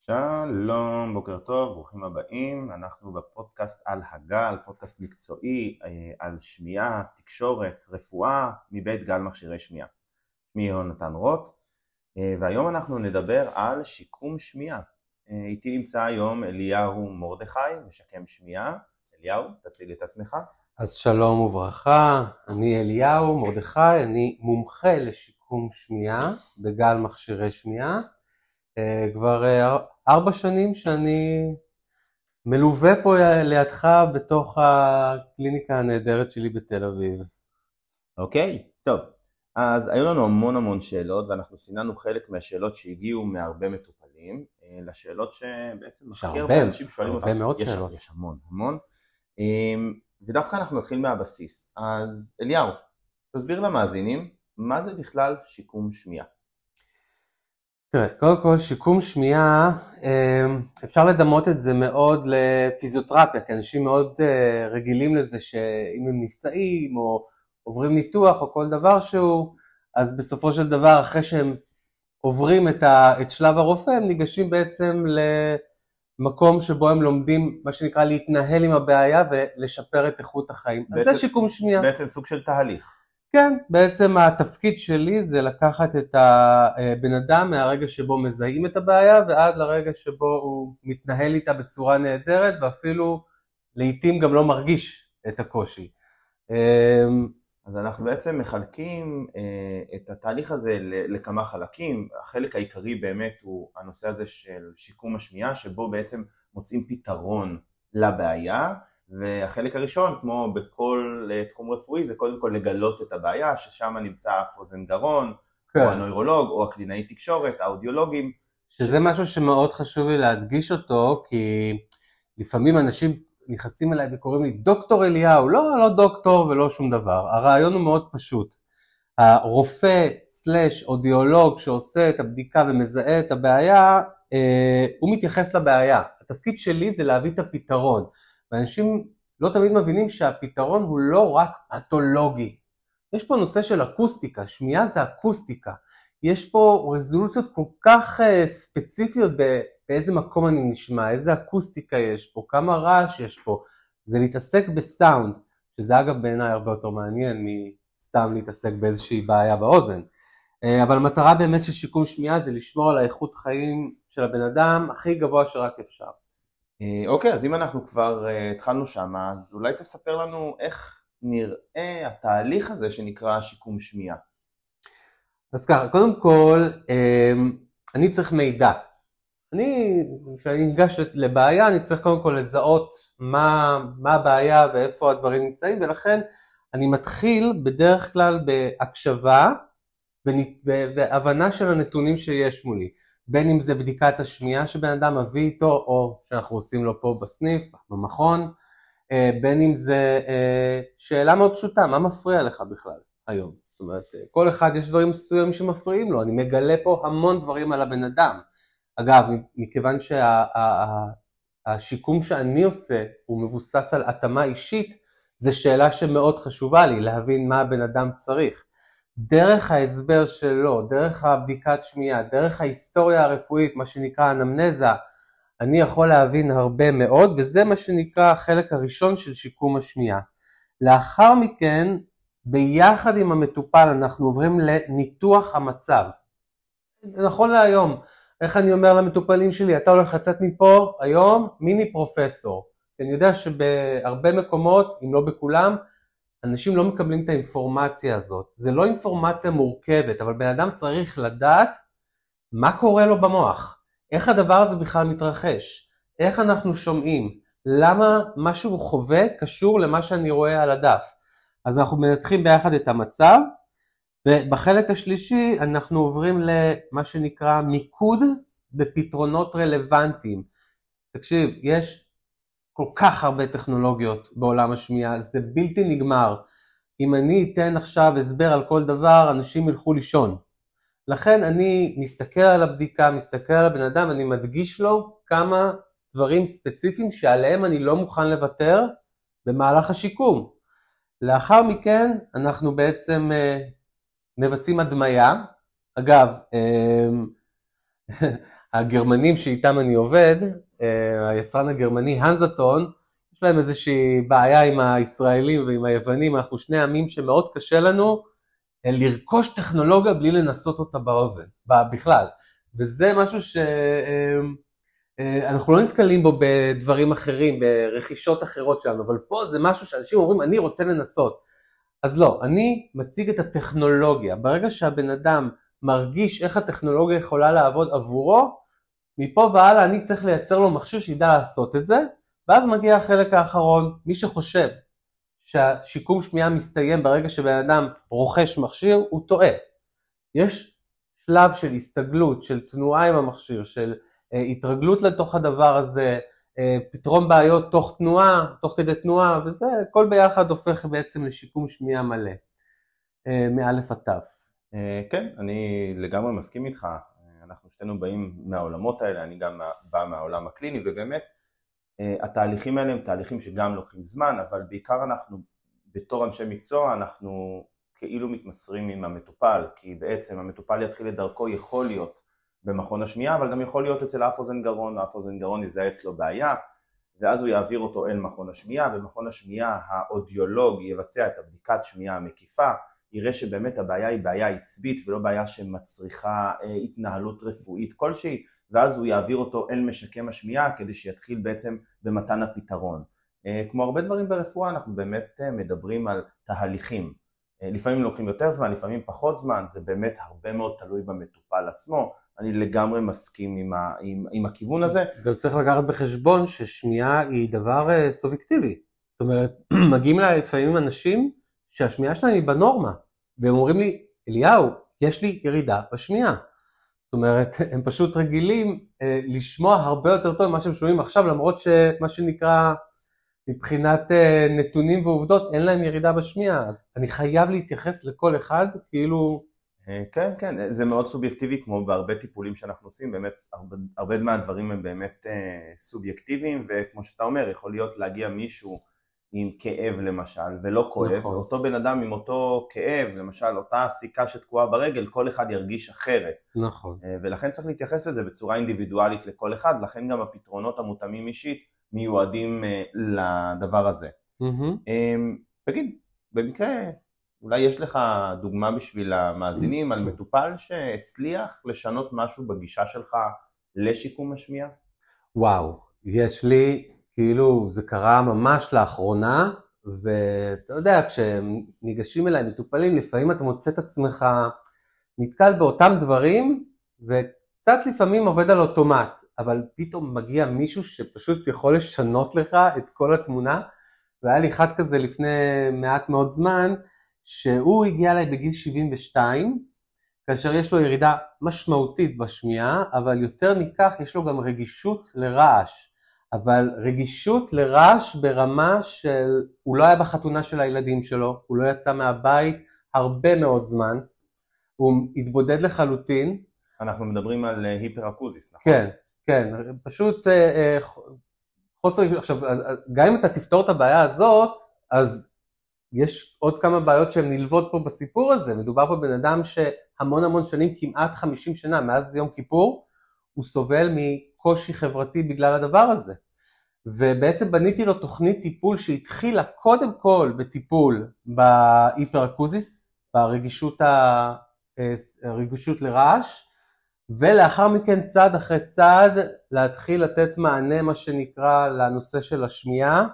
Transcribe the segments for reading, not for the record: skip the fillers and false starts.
שלום, בוקר טוב, ברוכים הבאים. אנחנו בפודקאסט על הגל, פודקאסט מקצועי על שמיעה, תקשורת, רפואה, מבית גל מכשירי שמיעה. שמי יונתן רוט, והיום אנחנו נדבר על שיקום שמיעה. איתי נמצא היום אליהו מרדכי, משקם שמיעה. אליהו, תציג את עצמך. אז שלום וברכה, אני אליהו מרדכי, אני מומחה לשיקום שמיעה בגל מכשירי שמיעה. כבר 4 שנים שאני מלווה פה לידך בתוך הקליניקה הנהדרת שלי בתל אביב. אוקיי, טוב. אז היו לנו המון שאלות, ואנחנו סיננו חלק מהשאלות שהגיעו מהרבה מטופלים, לשאלות שבעצם הכי הרבה אנשים שואלים אותם. הרבה מאוד שאלות. יש המון. ודווקא אנחנו נתחיל מהבסיס. אז אליהו, תסביר למאזינים, מה זה בכלל שיקום שמיעה? תראה, קודם כל שיקום שמיעה, אפשר לדמות את זה מאוד לפיזיותרפיה, כי אנשים מאוד רגילים לזה שאם הם נפצעים או עוברים ניתוח או כל דבר שהוא, אז בסופו של דבר אחרי שהם עוברים את שלב הרופא, הם ניגשים בעצם למקום שבו הם לומדים מה שנקרא להתנהל עם הבעיה ולשפר את איכות החיים. אז זה שיקום שמיעה. בעצם סוג של תהליך. כן, בעצם התפקיד שלי זה לקחת את הבן אדם מהרגע שבו מזהים את הבעיה ועד לרגע שבו הוא מתנהל איתה בצורה נהדרת ואפילו לעתים גם לא מרגיש את הקושי. אז אנחנו בעצם מחלקים את התהליך הזה לכמה חלקים. החלק העיקרי באמת הוא הנושא הזה של שיקום השמיעה, שבו בעצם מוצאים פתרון לבעיה, והחלק הראשון, כמו בכל תחום רפואי, זה קודם כל לגלות את הבעיה, ששם נמצא אף אוזן גרון, או הנוירולוג, או הקלינאי תקשורת, האודיולוגים. שזה משהו שמאוד חשוב לי להדגיש אותו, כי לפעמים אנשים נכנסים אליי וקוראים לי דוקטור אליהו, לא דוקטור ולא שום דבר. הרעיון הוא מאוד פשוט. הרופא סלש אודיולוג שעושה את הבדיקה ומזהה את הבעיה, הוא מתייחס לבעיה. התפקיד שלי זה להביא את הפתרון. ואנשים לא תמיד מבינים שהפתרון הוא לא רק פתולוגי. יש פה נושא של אקוסטיקה, שמיעה זה אקוסטיקה. יש פה רזולוציות כל כך ספציפיות באיזה מקום אני נשמע, איזה אקוסטיקה יש פה, כמה רעש יש פה. זה להתעסק בסאונד, שזה אגב בעיניי הרבה יותר מעניין מסתם להתעסק באיזושהי בעיה באוזן. אבל המטרה באמת של שיקום שמיעה זה לשמור על האיכות חיים של הבן אדם הכי גבוה שרק אפשר. אוקיי, אז אם אנחנו כבר התחלנו שם, אז אולי תספר לנו איך נראה התהליך הזה שנקרא שיקום שמיעה. אז ככה, קודם כל, אני צריך מידע. כשאני ניגש לבעיה, אני צריך קודם כל לזהות מה הבעיה ואיפה הדברים נמצאים, ולכן אני מתחיל בדרך כלל בהקשבה והבנה של הנתונים שיש מולי. בין אם זה בדיקת השמיעה שבן אדם מביא איתו, או שאנחנו עושים לו פה בסניף, במכון, בין אם זה שאלה מאוד פשוטה, מה מפריע לך בכלל היום? זאת אומרת, כל אחד יש דברים מסוימים שמפריעים לו, אני מגלה פה המון דברים על הבן אדם. אגב, מכיוון שהשיקום שאני עושה הוא מבוסס על התאמה אישית, זו שאלה שמאוד חשובה לי, להבין מה הבן אדם צריך. דרך ההסבר שלו, דרך הבדיקת שמיעה, דרך ההיסטוריה הרפואית, מה שנקרא אנמנזה, אני יכול להבין הרבה מאוד, וזה מה שנקרא החלק הראשון של שיקום השמיעה. לאחר מכן, ביחד עם המטופל, אנחנו עוברים לניתוח המצב. נכון להיום, איך אני אומר למטופלים שלי, אתה הולך לצאת מפה היום מיני פרופסור. אני יודע שבהרבה מקומות, אם לא בכולם, אנשים לא מקבלים את האינפורמציה הזאת. זה לא אינפורמציה מורכבת, אבל בן אדם צריך לדעת מה קורה לו במוח. איך הדבר הזה בכלל מתרחש? איך אנחנו שומעים? למה מה שהוא חווה קשור למה שאני רואה על הדף? אז אנחנו מנתחים ביחד את המצב, ובחלק השלישי אנחנו עוברים למה שנקרא מיקוד בפתרונות רלוונטיים. תקשיב, יש כל כך הרבה טכנולוגיות בעולם השמיעה, זה בלתי נגמר. אם אני אתן עכשיו הסבר על כל דבר, אנשים ילכו לישון. לכן אני מסתכל על הבדיקה, מסתכל על הבן אדם, אני מדגיש לו כמה דברים ספציפיים שעליהם אני לא מוכן לוותר במהלך השיקום. לאחר מכן אנחנו בעצם מבצעים הדמיה. אגב, הגרמנים שאיתם אני עובד, היצרן הגרמני הנזטון, יש להם איזושהי בעיה עם הישראלים ועם היוונים, אנחנו שני עמים שמאוד קשה לנו לרכוש טכנולוגיה בלי לנסות אותה באוזן, בכלל. וזה משהו שאנחנו לא נתקלים בו בדברים אחרים, ברכישות אחרות שלנו, אבל פה זה משהו שאנשים אומרים, אני רוצה לנסות. אז לא, אני מציג את הטכנולוגיה. ברגע שהבן אדם מרגיש איך הטכנולוגיה יכולה לעבוד עבורו, מפה והלאה אני צריך לייצר לו מכשיר שידע לעשות את זה, ואז מגיע החלק האחרון. מי שחושב שהשיקום שמיעה מסתיים ברגע שבן אדם רוכש מכשיר, הוא טועה. יש שלב של הסתגלות, של תנועה עם המכשיר, של התרגלות לתוך הדבר הזה, פתרון בעיות תוך תנועה, תוך כדי תנועה, וזה כל ביחד הופך בעצם לשיקום שמיעה מלא, מאלף עד תו. כן, אני לגמרי מסכים איתך, אנחנו שתינו באים מהעולמות האלה, אני גם בא מהעולם הקליני, ובאמת התהליכים האלה הם תהליכים שגם לוקחים זמן, אבל בעיקר אנחנו בתור אנשי מקצוע, אנחנו כאילו מתמסרים עם המטופל, כי בעצם המטופל יתחיל את דרכו, יכול להיות במכון השמיעה, אבל גם יכול להיות אצל אף אוזן גרון, אף אוזן גרון יזהה אצלו בעיה, ואז הוא יעביר אותו אל מכון השמיעה, במכון השמיעה האודיולוג יבצע את הבדיקת שמיעה המקיפה, יראה שבאמת הבעיה היא בעיה עצבית ולא בעיה שמצריכה התנהלות רפואית כלשהי, ואז הוא יעביר אותו אל משקם השמיעה כדי שיתחיל בעצם במתן הפתרון. כמו הרבה דברים ברפואה, אנחנו באמת מדברים על תהליכים. לפעמים לוקחים יותר זמן, לפעמים פחות זמן, זה באמת הרבה מאוד תלוי במטופל עצמו. אני לגמרי מסכים עם הכיוון הזה. גם צריך לקחת בחשבון ששמיעה היא דבר סובייקטיבי. זאת אומרת, מגיעים לה לפעמים אנשים שהשמיעה שלהם היא בנורמה, והם אומרים לי, אליהו, יש לי ירידה בשמיעה. זאת אומרת, הם פשוט רגילים לשמוע הרבה יותר טוב ממה שהם שומעים עכשיו, למרות שמה שנקרא מבחינת נתונים ועובדות, אין להם ירידה בשמיעה. אז אני חייב להתייחס לכל אחד כאילו... כן, כן, זה מאוד סובייקטיבי, כמו בהרבה טיפולים שאנחנו עושים, באמת הרבה מהדברים הם באמת סובייקטיביים, וכמו שאתה אומר, יכול להיות להגיע מישהו עם כאב למשל, ולא כואב, נכון. ואותו בן אדם עם אותו כאב, למשל אותה סיכה שתקועה ברגל, כל אחד ירגיש אחרת. נכון. ולכן צריך להתייחס לזה בצורה אינדיבידואלית לכל אחד, לכן גם הפתרונות המותאמים אישית מיועדים לדבר הזה. תגיד, במקרה... אולי יש לך דוגמה בשביל המאזינים על מטופל שהצליח לשנות משהו בגישה שלך לשיקום השמיעה? וואו, יש לי, כאילו זה קרה ממש לאחרונה, ואתה יודע, כשניגשים אליי מטופלים, לפעמים אתה מוצא את עצמך נתקל באותם דברים, וקצת לפעמים עובד על אוטומט, אבל פתאום מגיע מישהו שפשוט יכול לשנות לך את כל התמונה, והיה לי אחד כזה לפני מעט מאוד זמן, שהוא הגיע אליי בגיל 72, כאשר יש לו ירידה משמעותית בשמיעה, אבל יותר מכך יש לו גם רגישות לרעש. אבל רגישות לרעש ברמה של, הוא לא היה בחתונה של הילדים שלו, הוא לא יצא מהבית הרבה מאוד זמן, הוא התבודד לחלוטין. אנחנו מדברים על היפראקוזיס, נכון? כן, כן, פשוט חוסר, עכשיו, גם אם אתה תפתור את הבעיה הזאת, אז יש עוד כמה בעיות שהן נלוות פה בסיפור הזה. מדובר פה בן אדם שהמון המון שנים, כמעט 50 שנה, מאז יום כיפור, הוא סובל מקושי חברתי בגלל הדבר הזה. ובעצם בניתי לו תוכנית טיפול שהתחילה קודם כל בטיפול בהיפראקוזיס, ברגישות לרעש, ולאחר מכן צעד אחרי צעד להתחיל לתת מענה מה שנקרא לנושא של השמיעה.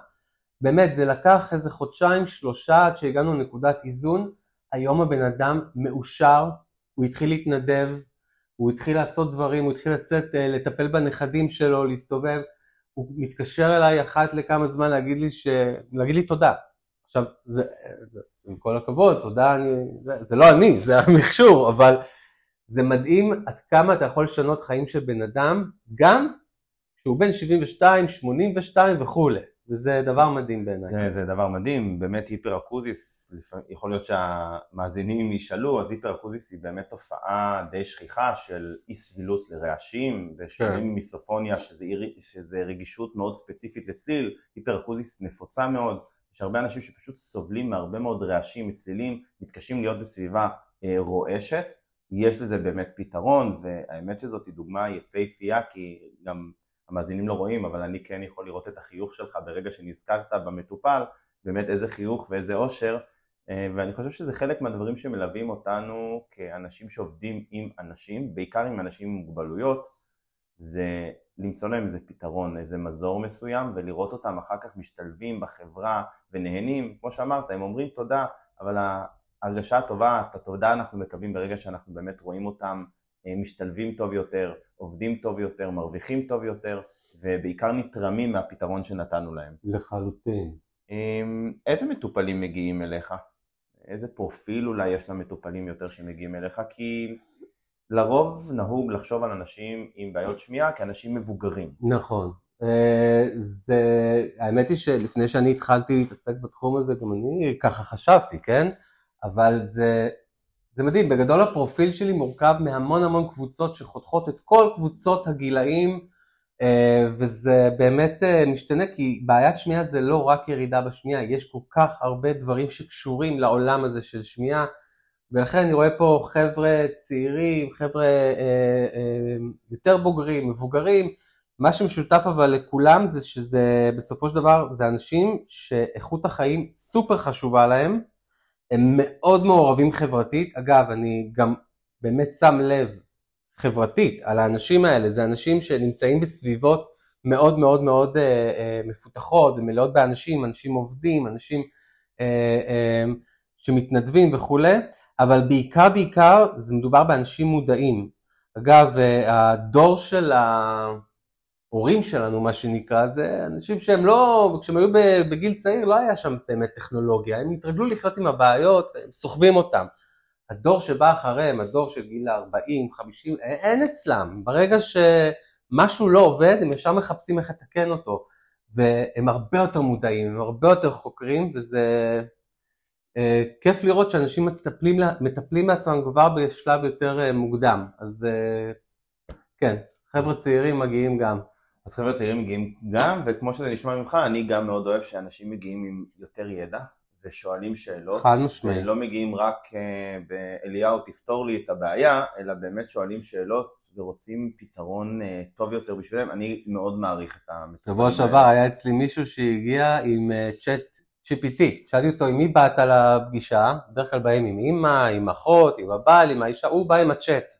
באמת זה לקח איזה חודשיים, 3 עד שהגענו לנקודת איזון. היום הבן אדם מאושר, הוא התחיל להתנדב, הוא התחיל לעשות דברים, הוא התחיל לצאת, לטפל בנכדים שלו, להסתובב. הוא מתקשר אליי אחת לכמה זמן להגיד לי תודה. עכשיו, עם כל הכבוד, תודה, זה לא אני, זה המכשור, אבל זה מדהים עד כמה אתה יכול לשנות חיים של בן אדם, גם שהוא בן 72, 82 וכו'. וזה דבר מדהים בעיניי. זה דבר מדהים, באמת היפראקוזיס, יכול להיות שהמאזינים ישאלו, אז היפראקוזיס היא באמת תופעה די שכיחה של אי סבילות לרעשים, ושומעים מיסופוניה, שזה רגישות מאוד ספציפית לצליל. היפראקוזיס נפוצה מאוד, יש הרבה אנשים שפשוט סובלים מהרבה מאוד רעשים מצלילים, מתקשים להיות בסביבה רועשת, יש לזה באמת פתרון, והאמת שזאת היא דוגמה יפהפייה, כי גם המאזינים לא רואים, אבל אני כן יכול לראות את החיוך שלך ברגע שנזכרת במטופל, באמת איזה חיוך ואיזה אושר, ואני חושב שזה חלק מהדברים שמלווים אותנו כאנשים שעובדים עם אנשים, בעיקר עם אנשים עם מוגבלויות, זה למצוא להם איזה פתרון, איזה מזור מסוים, ולראות אותם אחר כך משתלבים בחברה ונהנים. כמו שאמרת, הם אומרים תודה, אבל ההרגשה הטובה, את התודה אנחנו מקבלים ברגע שאנחנו באמת רואים אותם משתלבים טוב יותר, עובדים טוב יותר, מרוויחים טוב יותר, ובעיקר נתרמים מהפתרון שנתנו להם. לחלוטין. איזה מטופלים מגיעים אליך? איזה פרופיל אולי יש למטופלים יותר שמגיעים אליך? כי לרוב נהוג לחשוב על אנשים עם בעיות שמיעה כאנשים מבוגרים. נכון. האמת היא שלפני שאני התחלתי להתעסק בתחום הזה, גם אני ככה חשבתי, כן? אבל זה מדהים, בגדול הפרופיל שלי מורכב מהמון המון קבוצות שחותכות את כל קבוצות הגילאים, וזה באמת משתנה, כי בעיית שמיעה זה לא רק ירידה בשמיעה, יש כל כך הרבה דברים שקשורים לעולם הזה של שמיעה, ולכן אני רואה פה חבר'ה צעירים, חבר'ה יותר בוגרים, מבוגרים, מה שמשותף אבל לכולם זה שזה בסופו של דבר זה אנשים שאיכות החיים סופר חשובה להם, הם מאוד מעורבים חברתית, אגב אני גם באמת שם לב חברתית על האנשים האלה, זה אנשים שנמצאים בסביבות מאוד מאוד מאוד מפותחות ומלאות באנשים, אנשים עובדים, אנשים שמתנדבים וכו', אבל בעיקר זה מדובר באנשים מודעים. אגב, הדור של ההורים שלנו, מה שנקרא, זה אנשים שהם לא, כשהם היו בגיל צעיר לא היה שם באמת טכנולוגיה, הם התרגלו לחיות עם הבעיות, הם סוחבים אותם. הדור שבא אחריהם, הדור של גיל 40, 50, אין אצלם. ברגע שמשהו לא עובד, הם ישר מחפשים איך לתקן אותו. והם הרבה יותר מודעים, הם הרבה יותר חוקרים, וזה כיף לראות שאנשים מטפלים לעצמם כבר בשלב יותר מוקדם. אז כן, חבר'ה צעירים מגיעים גם. אז חבר'ה צעירים מגיעים גם, וכמו שזה נשמע ממך, אני גם מאוד אוהב שאנשים מגיעים עם יותר ידע. ושואלים שאלות, ולא מגיעים רק באליהו תפתור לי את הבעיה, אלא באמת שואלים שאלות ורוצים פתרון טוב יותר בשבילם. אני מאוד מעריך את המטופלים. שבוע שעבר היה אצלי מישהו שהגיע עם צ'אט GPT, שאלתי אותו עם מי באת לפגישה, בדרך כלל באים עם אמא, עם אחות, עם הבעל, עם האישה, הוא בא עם הצ'אט.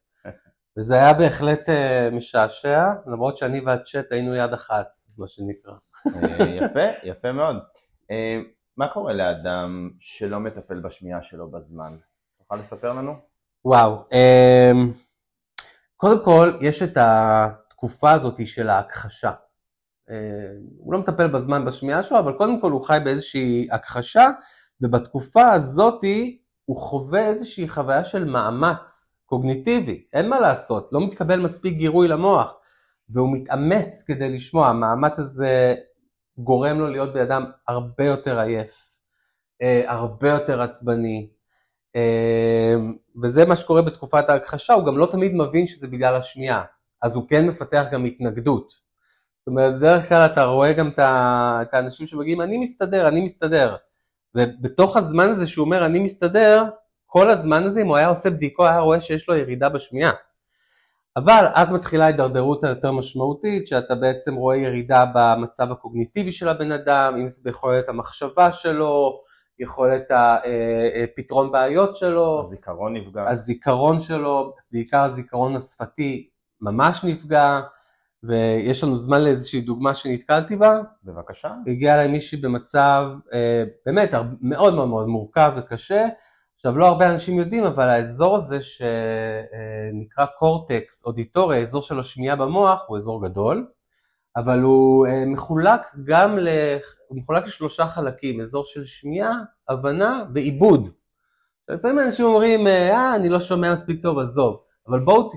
וזה היה בהחלט משעשע, למרות שאני והצ'אט היינו יד אחת, מה שנקרא. יפה מאוד. מה קורה לאדם שלא מטפל בשמיעה שלו בזמן? תוכל לספר לנו? וואו, קודם כל יש את התקופה הזאת של ההכחשה. הוא לא מטפל בזמן בשמיעה שלו, אבל קודם כל הוא חי באיזושהי הכחשה, ובתקופה הזאת הוא חווה איזושהי חוויה של מאמץ קוגניטיבי, אין מה לעשות, לא מתקבל מספיק גירוי למוח, והוא מתאמץ כדי לשמוע, המאמץ הזה גורם לו להיות באדם הרבה יותר עייף, הרבה יותר עצבני, וזה מה שקורה בתקופת ההכחשה, הוא גם לא תמיד מבין שזה בגלל השמיעה, אז הוא כן מפתח גם התנגדות. זאת אומרת, בדרך כלל אתה רואה גם את האנשים שמגיעים, אני מסתדר, ובתוך הזמן הזה שהוא אומר אני מסתדר, כל הזמן הזה אם הוא היה עושה בדיקו, היה רואה שיש לו ירידה בשמיעה. אבל אז מתחילה ההידרדרות היותר משמעותית, שאתה בעצם רואה ירידה במצב הקוגניטיבי של הבן אדם, אם זה ביכולת המחשבה שלו, יכולת הפתרון בעיות שלו, הזיכרון נפגע. הזיכרון שלו, בעיקר הזיכרון השפתי ממש נפגע, ויש לנו זמן לאיזושהי דוגמה שנתקלתי בה. בבקשה. הגיעה אליי מישהי במצב באמת מאוד מאוד מאוד מורכב וקשה, עכשיו לא הרבה אנשים יודעים, אבל האזור הזה שנקרא קורטקס אודיטורי, האזור של השמיעה במוח, הוא אזור גדול, אבל הוא מחולק לשלושה חלקים, אזור של שמיעה, הבנה ועיבוד. לפעמים אנשים אומרים, אני לא שומע מספיק טוב, עזוב, אבל בואו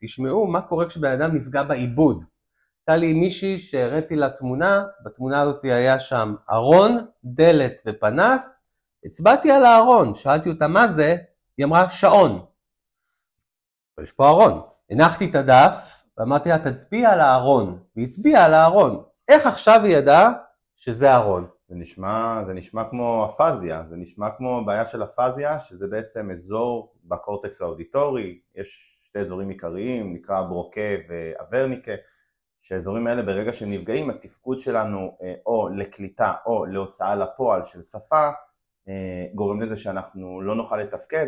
תשמעו מה קורה כשבן אדם נפגע בעיבוד. הייתה לי מישהי שהראיתי לה תמונה, בתמונה הזאת היה שם ארון, דלת ופנס, הצבעתי על הארון, שאלתי אותה מה זה, היא אמרה שעון. יש פה ארון. הנחתי את הדף, ואמרתי לה תצביע על הארון, והיא הצביעה על הארון. איך עכשיו היא ידעה שזה ארון? זה נשמע כמו אפזיה, זה נשמע כמו בעיה של אפזיה, שזה בעצם אזור בקורטקס האודיטורי, יש שתי אזורים עיקריים, נקרא ברוקה ואברניקה, שהאזורים האלה ברגע שהם נפגעים, התפקוד שלנו או לקליטה או להוצאה לפועל של שפה, גורם לזה שאנחנו לא נוכל לתפקד.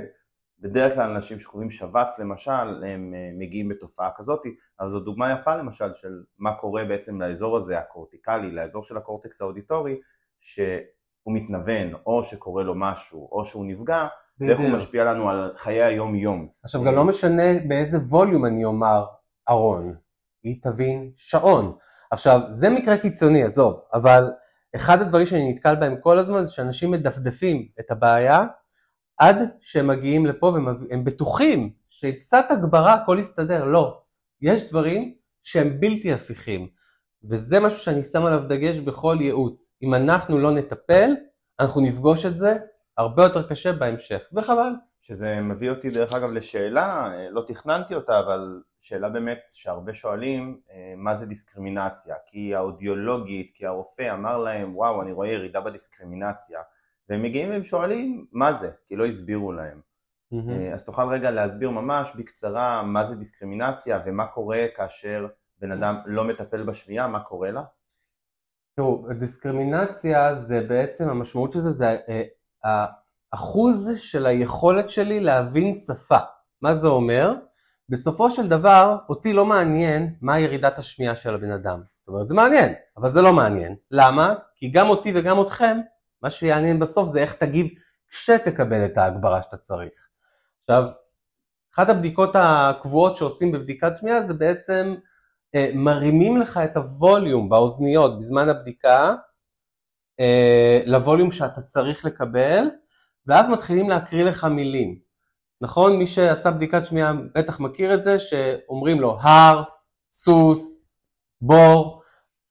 בדרך כלל אנשים שחווים שבץ למשל, הם מגיעים בתופעה כזאת, אז זו דוגמה יפה למשל של מה קורה בעצם לאזור הזה הקורטיקלי, לאזור של הקורטקס האודיטורי, שהוא מתנוון או שקורה לו משהו או שהוא נפגע, ואיך הוא משפיע לנו על חיי היום יום. עכשיו גם לא משנה באיזה ווליום אני אומר ארון, היא תבין שעון. עכשיו זה מקרה קיצוני, עזוב, אבל אחד הדברים שאני נתקל בהם כל הזמן זה שאנשים מדפדפים את הבעיה, עד שהם מגיעים לפה והם בטוחים שקצת הגברה הכל יסתדר. לא, יש דברים שהם בלתי הפיכים, וזה משהו שאני שם עליו דגש בכל ייעוץ. אם אנחנו לא נטפל, אנחנו נפגוש את זה הרבה יותר קשה בהמשך, וחבל. שזה מביא אותי דרך אגב לשאלה, לא תכננתי אותה, אבל שאלה באמת שהרבה שואלים, מה זה דיסקרימינציה? כי האודיולוגית, כי הרופא אמר להם, וואו, אני רואה ירידה בדיסקרימינציה, והם מגיעים והם שואלים מה זה, כי לא הסבירו להם. אז תוכל רגע להסביר ממש בקצרה מה זה דיסקרימינציה ומה קורה כאשר בן אדם לא מטפל בשמיעה, מה קורה לה? תראו, דיסקרימינציה זה בעצם, המשמעות של זה זה האחוז של היכולת שלי להבין שפה. מה זה אומר? בסופו של דבר, אותי לא מעניין מה ירידת השמיעה של הבן אדם. זאת אומרת, זה מעניין, אבל זה לא מעניין. למה? כי גם אותי וגם אתכם, מה שיעניין בסוף זה איך תגיב כשתקבל את ההגברה שאתה צריך. עכשיו, אחת הבדיקות הקבועות שעושים בבדיקת שמיעה זה בעצם מרימים לך את הווליום באוזניות בזמן הבדיקה לווליום שאתה צריך לקבל, ואז מתחילים להקריא לך מילים. נכון? מי שעשה בדיקת שמיעה בטח מכיר את זה, שאומרים לו הר, סוס, בור,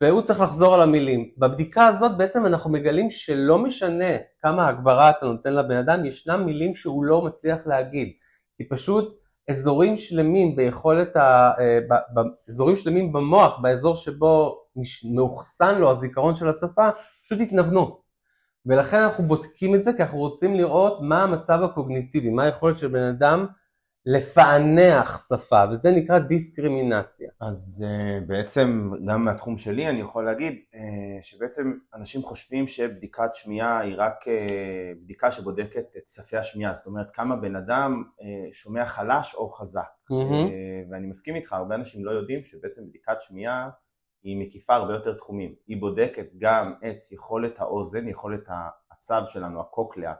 והוא צריך לחזור על המילים. בבדיקה הזאת בעצם אנחנו מגלים שלא משנה כמה הגברה אתה נותן לבן אדם, ישנם מילים שהוא לא מצליח להגיד. כי פשוט אזורים שלמים אזורים שלמים במוח, באזור שבו מאוחסן לו הזיכרון של השפה, פשוט התנוונו. ולכן אנחנו בודקים את זה, כי אנחנו רוצים לראות מה המצב הקוגניטיבי, מה היכולת של בן אדם לפענח שפה, וזה נקרא דיסקרימינציה. אז בעצם גם מהתחום שלי אני יכול להגיד שבעצם אנשים חושבים שבדיקת שמיעה היא רק בדיקה שבודקת את שפי השמיעה, זאת אומרת כמה בן אדם שומע חלש או חזק. ואני מסכים איתך, הרבה אנשים לא יודעים שבעצם בדיקת שמיעה היא מקיפה הרבה יותר תחומים. היא בודקת גם את יכולת האוזן, יכולת העצב שלנו, הקוקליה,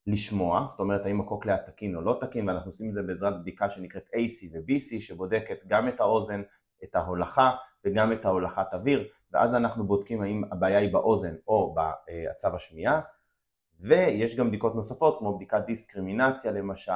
לשמוע, זאת אומרת האם הקוקליה תקין או לא תקין, ואנחנו עושים את זה בעזרת בדיקה שנקראת AC ו-BC, שבודקת גם את האוזן, את ההולכה וגם את ההולכת אוויר, ואז אנחנו בודקים האם הבעיה היא באוזן או בעצב השמיעה, ויש גם בדיקות נוספות כמו בדיקת דיסקרימינציה למשל,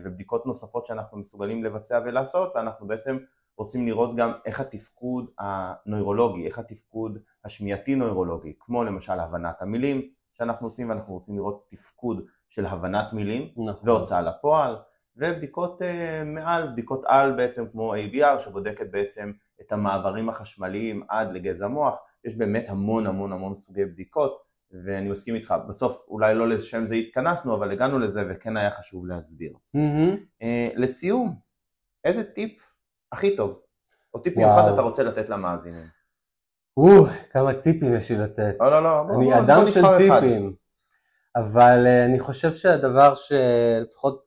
ובדיקות נוספות שאנחנו מסוגלים לבצע ולעשות, ואנחנו בעצם רוצים לראות גם איך התפקוד הנוירולוגי, איך התפקוד השמיעתי נוירולוגי, כמו למשל הבנת המילים שאנחנו עושים, ואנחנו רוצים לראות תפקוד של הבנת מילים והוצאה לפועל, ובדיקות מעל, בדיקות על בעצם כמו ABR שבודקת בעצם את המעברים החשמליים עד לגזע המוח. יש באמת המון סוגי בדיקות, ואני מסכים איתך, בסוף אולי לא לשם זה התכנסנו, אבל הגענו לזה וכן היה חשוב להסביר. לסיום, איזה טיפ הכי טוב, או טיפ מיוחד אתה רוצה לתת למאזינים? כמה טיפים יש לי לתת. לא, אני אדם של טיפים. אבל אני חושב שהדבר שלפחות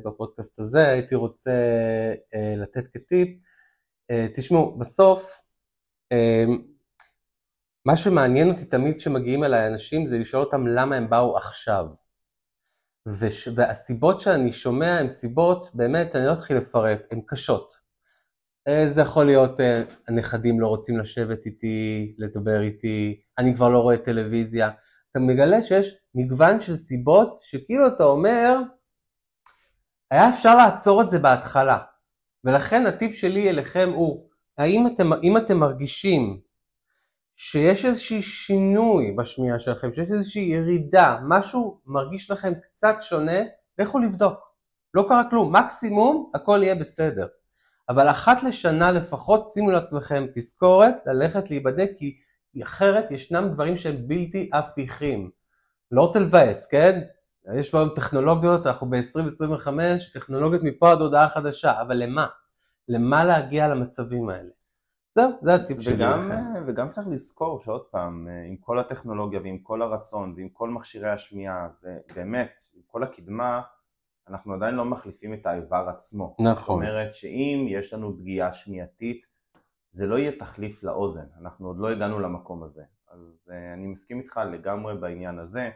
בפודקאסט הזה הייתי רוצה לתת כטיפ, תשמעו, בסוף מה שמעניין אותי תמיד כשמגיעים אליי אנשים זה לשאול אותם למה הם באו עכשיו. והסיבות שאני שומע הן סיבות, באמת אני לא אתחיל לפרט, הן קשות. זה יכול להיות, הנכדים לא רוצים לשבת איתי, לדבר איתי, אני כבר לא רואה טלוויזיה. אתה מגלה שיש מגוון של סיבות שכאילו אתה אומר, היה אפשר לעצור את זה בהתחלה. ולכן הטיפ שלי אליכם הוא, אם אתם מרגישים שיש איזושהי שינוי בשמיעה שלכם, שיש איזושהי ירידה, משהו מרגיש לכם קצת שונה, לכו לבדוק. לא קרה כלום, מקסימום הכל יהיה בסדר. אבל אחת לשנה לפחות שימו לעצמכם תזכורת ללכת להיבדק, כי אחרת ישנם דברים שהם בלתי הפיכים. לא רוצה לבאס, כן? יש לנו טכנולוגיות, אנחנו ב-2025, טכנולוגיות מפה עד הודעה חדשה, אבל למה? למה להגיע למצבים האלה? זהו, זה הטיפ שלי לכם. וגם צריך לזכור שעוד פעם, עם כל הטכנולוגיה ועם כל הרצון ועם כל מכשירי השמיעה, ובאמת, עם כל הקדמה, אנחנו עדיין לא מחליפים את האיבר עצמו. נכון. זאת אומרת שאם יש לנו פגיעה שמיעתית, זה לא יהיה תחליף לאוזן, אנחנו עוד לא הגענו למקום הזה. אז אני מסכים איתך לגמרי בעניין הזה.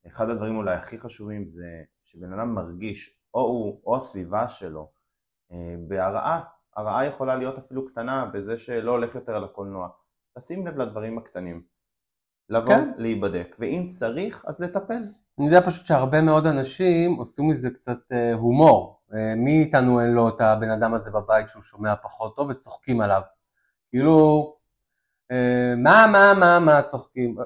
אחד הדברים אולי הכי חשובים זה שבן אדם מרגיש, או הוא או הסביבה שלו, בהרעה. הרעה יכולה להיות אפילו קטנה בזה שלא הולך יותר על הקולנוע. תשים לב לדברים הקטנים. לבוא, כן. להיבדק, ואם צריך, אז לטפל. אני יודע פשוט שהרבה מאוד אנשים עושים מזה קצת הומור. מי איתנו אין לו את הבן אדם הזה בבית שהוא שומע פחות טוב וצוחקים עליו. כאילו, מה צוחקים?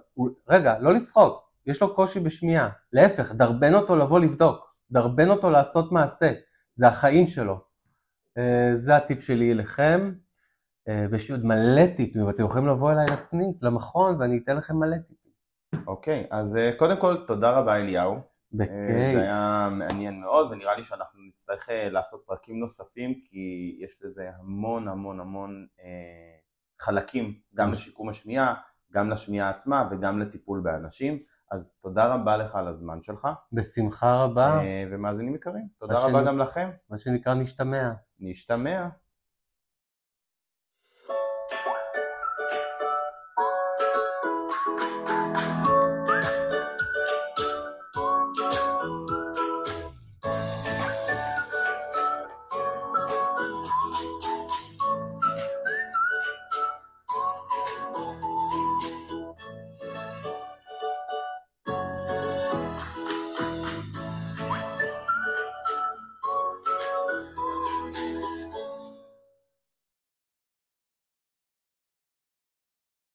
רגע, לא לצחוק. יש לו קושי בשמיעה. להפך, דרבן אותו לבוא לבדוק. דרבן אותו לעשות מעשה. זה החיים שלו. זה הטיפ שלי אליכם. ויש לי עוד מלא טיפים, ואתם יכולים לבוא אליי לסניף, למכון, ואני אתן לכם מלא טיפים. אוקיי, אז קודם כל תודה רבה אליהו. בכיף. זה היה מעניין מאוד, ונראה לי שאנחנו נצטרך לעשות פרקים נוספים, כי יש לזה המון חלקים, גם לשיקום השמיעה, גם לשמיעה עצמה, וגם לטיפול באנשים. אז תודה רבה לך על הזמן שלך. בשמחה רבה. ומאזינים יקרים, תודה רבה גם לכם. מה שנקרא נשתמע. נשתמע.